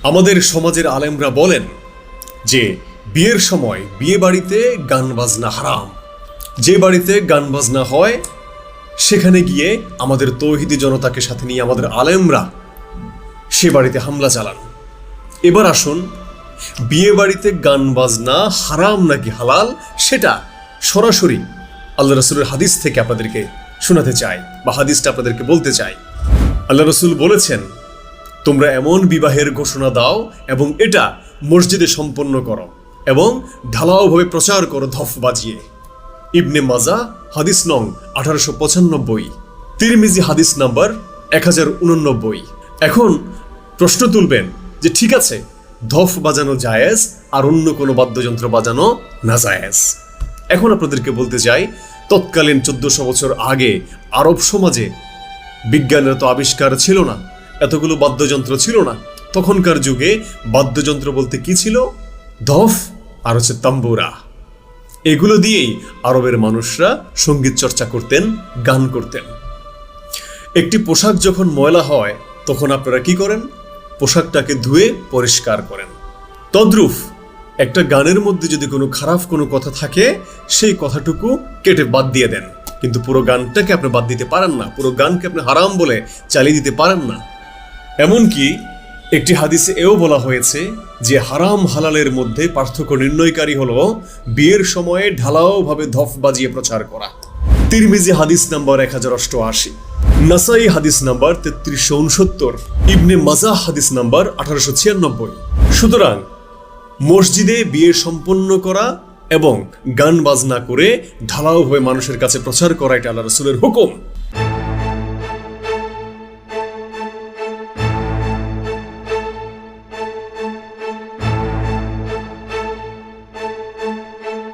আমাদের সমাজের আলেমরা বলেন যে বিয়ের সময় বিয়ে বাড়িতে গান বাজনা হারাম। যে বাড়িতে গান বাজনা হয় সেখানে গিয়ে আমাদের তৌহিদি জনতাকে সাথে নিয়ে আমাদের আলেমরা সে বাড়িতে হামলা চালান। এবার আসুন, বিয়ে বাড়িতে গান বাজনা হারাম নাকি হালাল সেটা সরাসরি আল্লাহ রসুলের হাদিস থেকে আপনাদেরকে শোনাতে চাই বা হাদিসটা আপনাদেরকে বলতে চাই। আল্লাহ রসুল বলেছেন, তোমরা এমন বিবাহের ঘোষণা দাও এবং এটা মসজিদে সম্পন্ন করো এবং ঢালাওভাবে প্রচার করো ধফ বাজিয়ে। ইবনে মাজা হাদিস নং 1895, তিরমিজি হাদিস নাম্বার 1089। এখন প্রশ্ন তুলবেন যে ঠিক আছে, ধফ বাজানো জায়েজ আর অন্য কোনো বাদ্যযন্ত্র বাজানো না জায়েজ। এখন আপনাদেরকে বলতে চাই, তৎকালীন 1400 বছর আগে আরব সমাজে বিজ্ঞানের তো আবিষ্কার ছিল না, এতগুলো বাদ্যযন্ত্র ছিল না। তখনকার যুগে বাদ্যযন্ত্র বলতে কি ছিল? ধফ আর হচ্ছে তাম্বুরা। এগুলো দিয়েই আরবের মানুষরা সঙ্গীত চর্চা করতেন, গান করতেন। একটি পোশাক যখন ময়লা হয় তখন আপনারা কি করেন? পোশাকটাকে ধুয়ে পরিষ্কার করেন। তদ্রূপ একটা গানের মধ্যে যদি কোনো খারাপ কোনো কথা থাকে সেই কথাটুকু কেটে বাদ দিয়ে দেন, কিন্তু পুরো গানটাকে আপনি বাদ দিতে পারেন না, পুরো গানকে আপনি হারাম বলে চালিয়ে দিতে পারেন না। এমনকি একটি হাদিসে এও বলা হয়েছে যে হারাম হালালের মধ্যে পার্থক্য নির্ণয়কারী হলো বিয়ের সময়ে ঢালাওভাবে ধফ বাজিয়ে প্রচার করা। তিরমিজি হাদিস নাম্বার 1088, নাসাই হাদিস নাম্বার 3369, ইবনে মাজা হাদিস নাম্বার 1896। সুতরাং মসজিদে বিয়ে সম্পন্ন করা এবং গান বাজনা করে ঢালাওভাবে মানুষের কাছে প্রচার করা এটা আল্লাহ রাসূলের হুকুম।